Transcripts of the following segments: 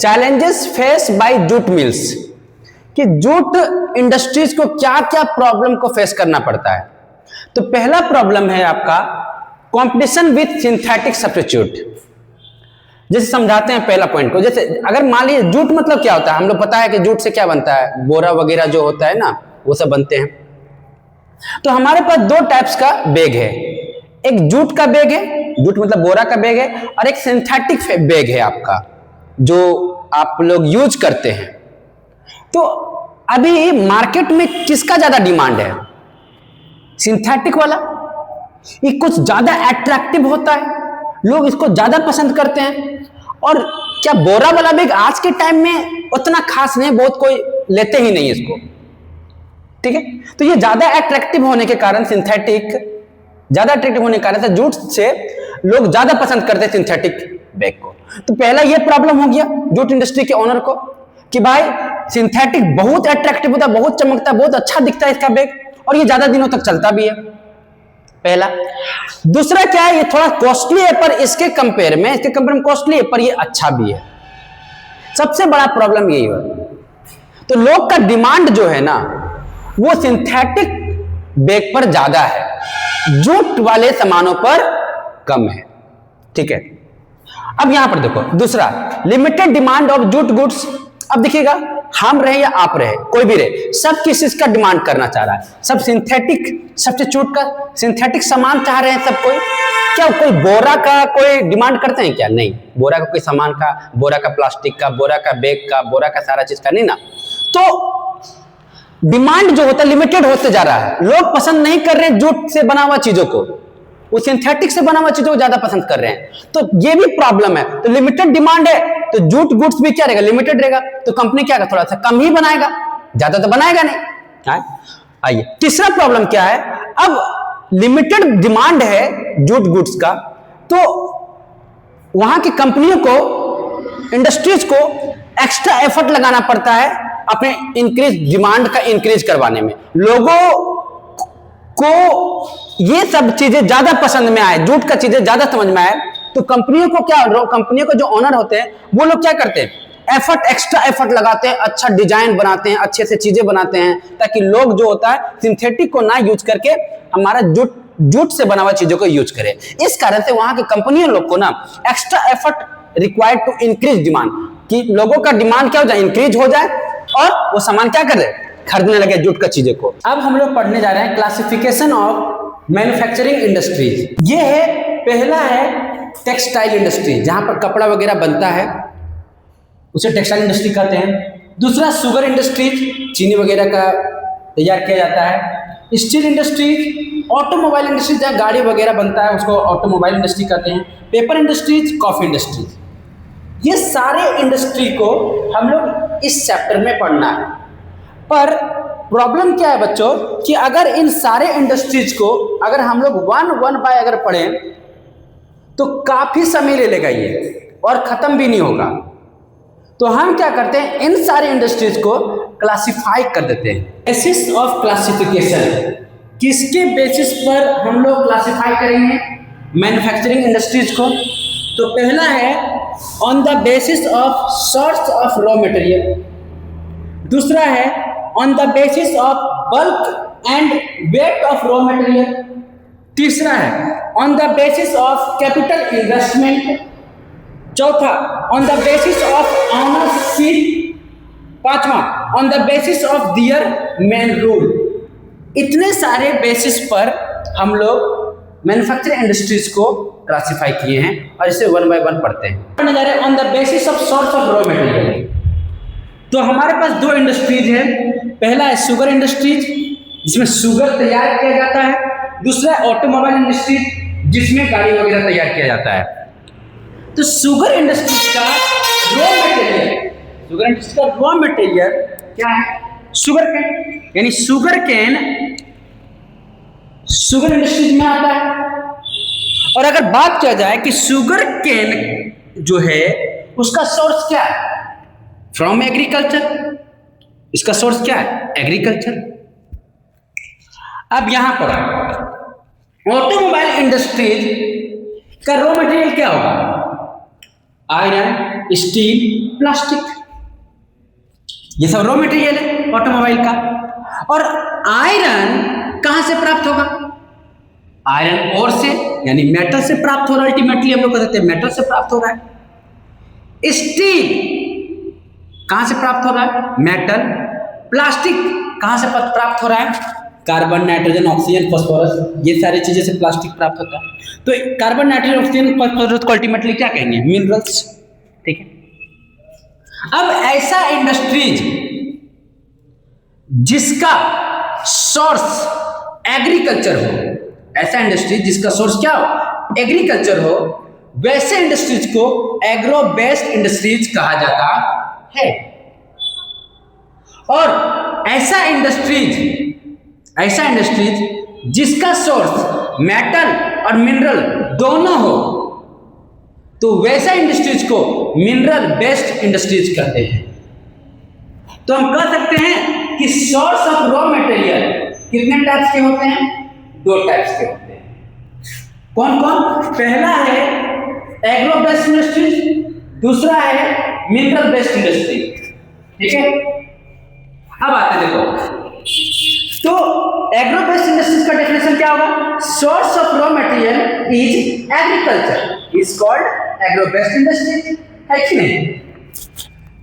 Challenges face by jute mills, कि jute industries को क्या क्या प्रॉब्लम को फेस करना पड़ता है। तो पहला प्रॉब्लम है आपका कंपटीशन विथ सिंथेटिक सब्स्टिट्यूट। जैसे समझाते हैं पहला पॉइंट को, जैसे अगर मान लीजिए जूट मतलब क्या होता है, हम लोग पता है कि जूट से क्या बनता है, बोरा वगैरह जो होता है ना वो सब बनते हैं। तो हमारे पास दो टाइप्स का बैग है, एक जूट का बैग है, जूट मतलब बोरा का बैग है, और एक सिंथेटिक बैग है आपका जो आप लोग यूज करते हैं। तो अभी मार्केट में किसका ज्यादा डिमांड है? सिंथेटिक वाला। ये कुछ ज्यादा अट्रैक्टिव होता है, लोग इसको ज्यादा पसंद करते हैं। और क्या बोरा वाला बैग आज के टाइम में उतना खास नहीं, बहुत कोई लेते ही नहीं इसको, ठीक है। तो ये ज्यादा अट्रैक्टिव होने के कारण, सिंथेटिक ज्यादा अट्रैक्टिव होने के कारण से जूट से लोग ज्यादा पसंद करते हैं सिंथेटिक बैग को। तो पहला ये प्रॉब्लम हो गया जूट इंडस्ट्री के ओनर को कि भाई सिंथेटिक बहुत अट्रैक्टिव होता है, बहुत चमकता है, बहुत अच्छा दिखता है इसका बैग, और ये ज्यादा दिनों तक चलता भी है, पहला। दूसरा क्या है, ये थोड़ा कॉस्टली है, पर इसके कंपेयर में कॉस्टली है, पर ये अच्छा भी है। सबसे बड़ा प्रॉब्लम यही है। तो लोग का डिमांड जो है ना वो सिंथेटिक बैग पर ज्यादा है, जूट वाले सामानों पर कम है, ठीक है। अब यहां पर देखो दूसरा, limited demand of jute goods. अब देखिएगा, हम रहे या आप रहे, कोई भी रहे, सब किस चीज का डिमांड करना चाह रहा है, सब सिंथेटिक सब्स्टिट्यूट का, सिंथेटिक सामान चाह रहे हैं सब कोई। क्या कोई बोरा का कोई डिमांड करते हैं क्या? नहीं, बोरा का कोई सामान का, बोरा का प्लास्टिक का, बोरा का बैग का, बोरा का सारा चीज का नहीं ना। तो डिमांड जो होता है लिमिटेड होते जा रहा है, लोग पसंद नहीं कर रहे हैं जूट से बना हुआ चीजों को, वो सिंथेटिक से बना हुआ चीजों को ज्यादा पसंद कर रहे हैं। तो ये भी प्रॉब्लम है। तो लिमिटेड डिमांड है तो जूट गुड्स भी क्या रहेगा, लिमिटेड रहेगा। तो कंपनी क्या थोड़ा सा कम ही बनाएगा, ज्यादा तो बनाएगा नहीं। आइए तीसरा प्रॉब्लम क्या है, अब लिमिटेड डिमांड है जूट गुड्स का, तो वहां की कंपनियों को, इंडस्ट्रीज को एक्स्ट्रा एफर्ट लगाना पड़ता है अपने इंक्रीज डिमांड का इंक्रीज करवाने में। लोगों को ये सब चीजें ज्यादा पसंद में आए, जूट का चीजें ज्यादा समझ में आए, तो कंपनियों को क्या, कंपनियों को जो ओनर होते हैं वो लोग क्या करते हैं, एक्स्ट्रा एफर्ट लगाते हैं, अच्छा डिजाइन बनाते हैं, अच्छे से चीजें बनाते हैं, ताकि लोग जो होता है सिंथेटिक को ना यूज करके हमारा जूट से बना हुआ चीजों को यूज करें। इस कारण से वहां की कंपनियों लोग को ना extra effort required to increase demand, कि लोगों का डिमांड क्या हो जाए, इंक्रीज हो जाए, और वो सामान क्या करे, खरीदने लगे जूट का चीजों को। अब हम लोग पढ़ने जा रहे हैं क्लासिफिकेशन ऑफ मैन्युफैक्चरिंग इंडस्ट्रीज। ये है, पहला है टेक्सटाइल इंडस्ट्री, जहां पर कपड़ा वगैरह बनता है, उसे टेक्सटाइल इंडस्ट्री कहते हैं। दूसरा शुगर इंडस्ट्रीज, चीनी वगैरह का तैयार किया जाता है। स्टील इंडस्ट्रीज, ऑटोमोबाइल इंडस्ट्रीज, जहाँ गाड़ी वगैरह बनता है उसको ऑटोमोबाइल इंडस्ट्री कहते हैं। Paper industries, coffee industries. ये सारे इंडस्ट्री को हम लोग इस चैप्टर में पढ़ना है। पर प्रॉब्लम क्या है बच्चों, कि अगर इन सारे इंडस्ट्रीज को अगर हम लोग वन बाय अगर पढ़ें तो काफी समय ले लेगा ये, और खत्म भी नहीं होगा। तो हम क्या करते हैं, इन सारे इंडस्ट्रीज को क्लासिफाई कर देते हैं। बेसिस ऑफ क्लासिफिकेशन, किसके बेसिस पर हम लोग क्लासिफाई करेंगे मैन्युफैक्चरिंग इंडस्ट्रीज को? तो पहला है on the basis of source of raw material. दूसरा है on the basis of bulk and weight of raw material. तीसरा है on the basis of capital investment. चौथा on the basis of ownership. पांचवा on the basis of their main rule. इतने सारे basis पर हम लोग मैन्युफैक्चरिंग इंडस्ट्रीज को क्लासिफाई किए हैं, और इसे वन बाय वन पढ़ते हैं। पढ़ने जा रहे हैं on the basis of source of raw material. तो हमारे पास दो इंडस्ट्रीज है, पहला है शुगर इंडस्ट्रीज, जिसमें शुगर तैयार किया जाता है। दूसरा है ऑटोमोबाइल इंडस्ट्री, जिसमें गाड़ी वगैरह तैयार किया जाता है। तो शुगर इंडस्ट्री का रॉ मटेरियल, शुगर इंडस्ट्री का रॉ मटेरियल क्या है, शुगर केन, यानी शुगर केन शुगर इंडस्ट्रीज में आता है। और अगर बात किया जाए कि शुगर केन जो है उसका सोर्स क्या है, फ्रॉम एग्रीकल्चर, इसका सोर्स क्या है, एग्रीकल्चर। अब यहां पर ऑटोमोबाइल इंडस्ट्रीज का रॉ मटेरियल क्या होगा, आयरन, स्टील, प्लास्टिक, ये सब रॉ मटेरियल है ऑटोमोबाइल का। और आयरन कहां से प्राप्त होगा? आयरन ओर से, यानी मेटल से प्राप्त हो रहा है। अल्टीमेटली हम लोग कहते हैं मेटल से प्राप्त हो रहा है। स्टील कहां से प्राप्त हो रहा है? मेटल। प्लास्टिक कहां से प्राप्त हो रहा है? कार्बन, नाइट्रोजन, ऑक्सीजन, फास्फोरस, ये सारी चीजें से प्लास्टिक प्राप्त होता है। तो कार्बन, नाइट्रोजन, ऑक्सीजन, फास्फोरस को अल्टीमेटली क्या कहेंगे? मिनरल्स। ठीक है। अब ऐसा इंडस्ट्रीज जिसका सोर्स एग्रीकल्चर हो, ऐसा इंडस्ट्रीज जिसका सोर्स क्या हो? एग्रीकल्चर हो, वैसे इंडस्ट्रीज को एग्रो बेस्ड इंडस्ट्रीज कहा जाता है। और ऐसा इंडस्ट्रीज जिसका सोर्स मेटल और मिनरल दोनों हो, तो वैसा इंडस्ट्रीज को मिनरल बेस्ड इंडस्ट्रीज कहते हैं। तो हम कह सकते हैं कि सोर्स ऑफ रॉ मटेरियल कितने टाइप्स के होते हैं? 2 टाइप्स के होते हैं। कौन कौन? पहला है एग्रो बेस्ड इंडस्ट्रीज, दूसरा है मिनरल बेस्ड इंडस्ट्री। ठीक है। अब आते हैं, देखो, तो एग्रो बेस्ड इंडस्ट्रीज का डेफिनेशन क्या होगा? Source of raw material is agriculture is called agro based industry, है कि नहीं?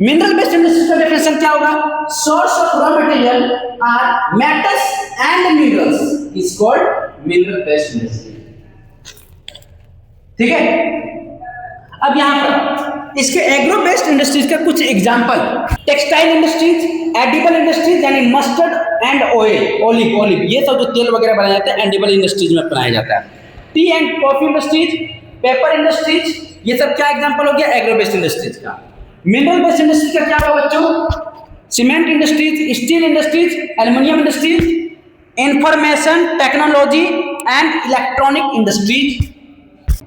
मिनरल बेस्ड इंडस्ट्रीज का डेफिनेशन क्या होगा? Source of raw material are metals and minerals is called mineral based industry. ठीक है। अब यहां पर इसके एग्रो बेस्ड इंडस्ट्रीज का कुछ example: textile industries, edible industries यानी मस्टर्ड एंड ऑयल, ओलिव, ये सब जो तेल वगैरह बनाया जाता है एडिबल इंडस्ट्रीज में बनाया जाता है। T and coffee industries, paper industries, ये सब क्या एग्जांपल हो गया? एग्रो बेस्ड इंडस्ट्रीज का। मिनरल बेस्ड इंडस्ट्रीज का क्या होगा बच्चों? Cement industries, steel industries, aluminium industries, information technology and electronic industries.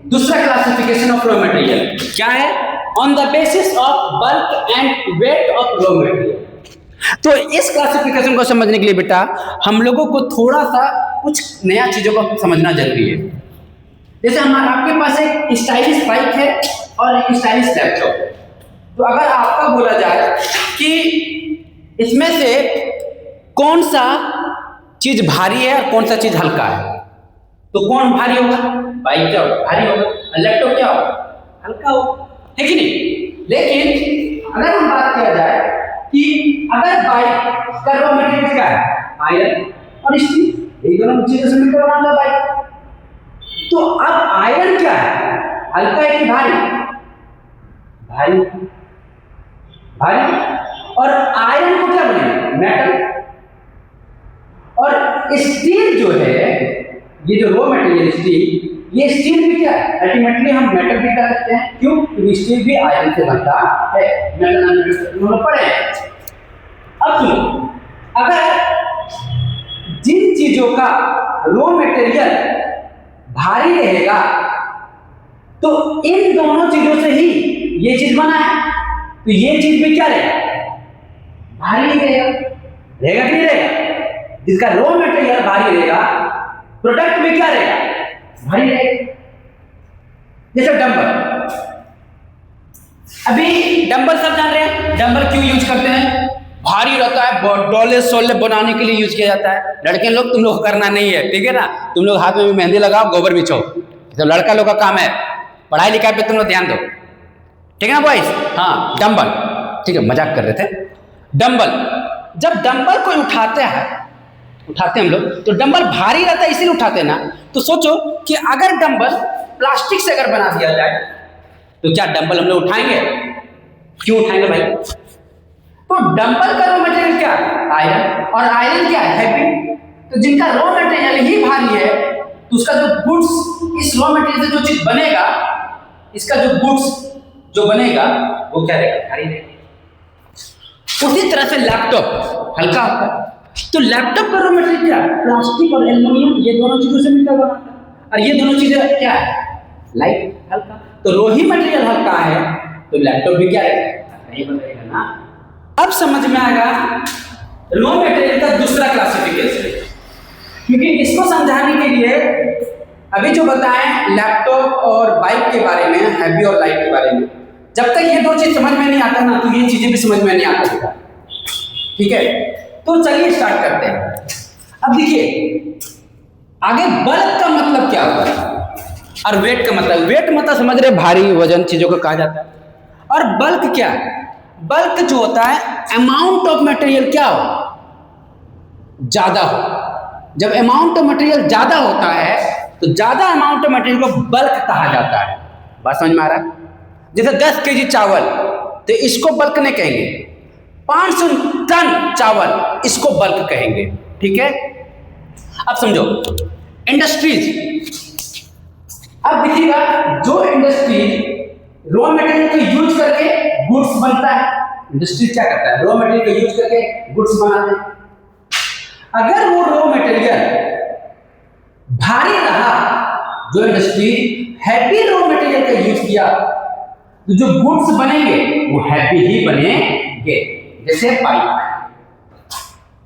दूसरा क्लासिफिकेशन ऑफ रॉ मटेरियल क्या है? On the basis of bulk and weight of raw material. तो इस क्लासिफिकेशन को समझने के लिए बेटा हम लोगों को थोड़ा सा कुछ नया चीजों को समझना जरूरी है। जैसे आपके पास एक स्टाइलिश बाइक है और एक स्टाइलिश लैपटॉप है। तो अगर आपका बोला जाए कि इसमें से कौन सा चीज भारी है और कौन सा चीज हल्का है, तो कौन भारी होगा? बाइक क्या होगा? भारी होगा। लैपटॉप क्या होगा? हल्का होगा, है कि नहीं? लेकिन अगर हम बात किया जाए कि अगर बाइक का रॉ मटेरियल क्या है? आयरन और स्टील, ये दोनों चीजों से मिलकर बना है बाइक। तो अब आयरन क्या है? हल्का है कि भारी? भारी। और आयरन को क्या बनेगा? मेटल। और स्टील जो है, ये जो रॉ मटेरियल स्टील, ये स्टील भी क्या है? अल्टीमेटली हम मेटल भी कह सकते हैं। क्यों? क्योंकि स्टील भी आयरन से बनता है। मेटल दोनों पड़े। अब सुनो, अगर जिन चीजों का रॉ मटेरियल भारी रहेगा तो इन दोनों चीजों से ही ये चीज बना है, तो ये चीज भी क्या रहेगा? भारी नहीं रहेगा। रहेगा कि नहीं रहेगा? जिसका रॉ मटेरियल भारी रहेगा, प्रोडक्ट में क्या रहेगा? भारी रहेगा। जैसे डंबल, अभी डंबल सब जान रहे हैं, डंबल क्यों यूज करते हैं? भारी रहता है, डोले सोले बनाने के लिए यूज किया जाता है। लड़के लोग, तुम लोग करना नहीं है, ठीक है ना? तुम लोग हाथ में भी मेहंदी लगाओ, गोबर बिछो, तो लड़का लोग का काम है। पढ़ाई लिखाई पे तुम लोग ध्यान दो, ठीक है ना बॉयज? हाँ, डंबल, ठीक है, मजाक कर रहे थे। डंबल, जब डंबल को उठाते हम लोग, तो डंबल भारी रहता है इसीलिए उठाते हैं ना। तो सोचो कि अगर डंबल प्लास्टिक से अगर बना दिया जाए तो क्या डंबल हम लोग उठाएंगे? क्यों उठाएंगे भाई? तो डंबल का रॉ मटेरियल क्या है? आयरन। और आयरन क्या है? हैवी। तो जिनका रॉ मटेरियल ही भारी है, तो उसका जो गुड्स, इस रॉ मटेरियल से जो चीज बनेगा, इसका जो गुड्स जो बनेगा वो क्या रहेगा? भारी रहेगा। उसी तरह से लैपटॉप हल्का होता है। तो लैपटॉप का रॉ मटेरियल क्या है? प्लास्टिक और एल्युमिनियम, ये दोनों चीजों से मिलकर बना है। और ये दोनों चीजें क्या है? लाइट, हल्का। तो रॉ ही मटेरियल हल्का है, तो लैपटॉप भी क्या है? नहीं बनेगा ना। अब समझ में आएगा रॉ मटेरियल का दूसरा क्लासिफिकेशन, क्योंकि इसको समझाने के लिए अभी जो बताएं लैपटॉप और बाइक के बारे में, हैवी और लाइट के बारे में, जब तक ये दो चीज समझ में नहीं आता ना तो ये चीजें भी समझ में नहीं आता बेटा। ठीक है, तो चलिए स्टार्ट करते हैं। अब देखिए आगे बल्क का मतलब क्या होता है और वेट का मतलब, वेट मतलब समझ रहे भारी वजन चीजों को कहा जाता है, और बल्क क्या है? बल्क जो होता है अमाउंट ऑफ मटेरियल क्या हो, ज्यादा हो। जब अमाउंट ऑफ मटेरियल ज्यादा होता है तो ज्यादा अमाउंट ऑफ मटेरियल को बल्क कहा जाता है। बात समझ में आ रहा है? जैसे 10 केजी चावल तो इसको बल्क नहीं कहेंगे, 500 टन चावल इसको बल्क कहेंगे। ठीक है, अब समझो इंडस्ट्रीज। अब देखिएगा जो इंडस्ट्रीज रॉ मटेरियल को यूज करके गुड्स बनता है, इंडस्ट्रीज क्या करता है? रॉ मटेरियल को यूज करके गुड्स बनाते हैं। अगर वो रॉ मटेरियल भारी रहा, जो इंडस्ट्री हैवी रॉ मटेरियल का यूज किया तो जो गुड्स बनेंगे वो हैवी ही बनेंगे। जैसे पाइप,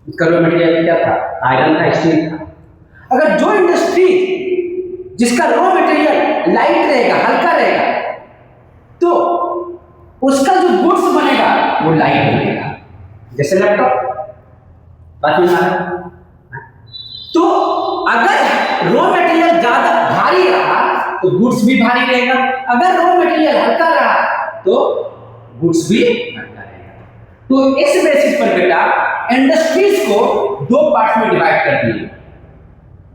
इसका रॉ मटेरियल क्या था? आयरन था, स्टील था। अगर जो इंडस्ट्री जिसका रॉ मटेरियल लाइट रहेगा, हल्का रहेगा, तो उसका जो गुड्स बनेगा वो लाइट बनेगा। जैसे लैपटॉप, बात में आ रहा है? तो अगर रॉ मटेरियल ज्यादा भारी रहा तो गुड्स भी भारी रहेगा, अगर रॉ मटेरियल हल्का रहा तो गुड्स भी हल्का रहेगा। तो इस बेसिस पर बेटा इंडस्ट्रीज को दो पार्ट में डिवाइड कर दिए,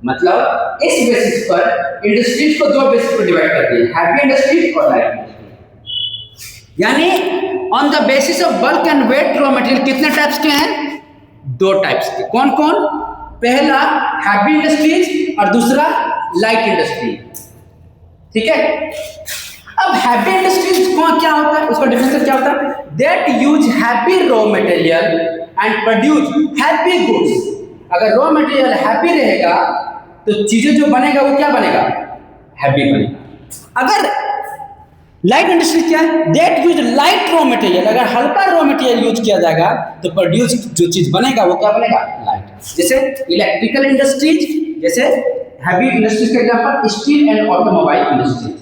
मतलब इस बेसिस पर इंडस्ट्रीज को दो बेसिस पर डिवाइड कर दिए, हैवी इंडस्ट्रीज और लाइट इंडस्ट्रीज। यानी on the basis of bulk and weight raw material कितने टाइप्स के हैं? दो टाइप्स के। कौन कौन? पहला हैवी इंडस्ट्रीज और दूसरा लाइट इंडस्ट्रीज। ठीक है, अब हैवी इंडस्ट्रीज कौन क्या होता है, उसका डिफिनेशन क्या होता है? That use heavy raw material and produce heavy goods. अगर रॉ मटेरियल हैवी रहेगा तो चीजें जो बनेगा वो क्या बनेगा? हैवी बनेगा। अगर लाइट इंडस्ट्री क्या है? That use light raw material. अगर हल्का रॉ मटेरियल यूज किया जाएगा तो प्रोड्यूस जो चीज बनेगा वो क्या बनेगा? लाइट। जैसे इलेक्ट्रिकल इंडस्ट्रीज, जैसे हैवी इंडस्ट्रीज का example steel and automobile industries.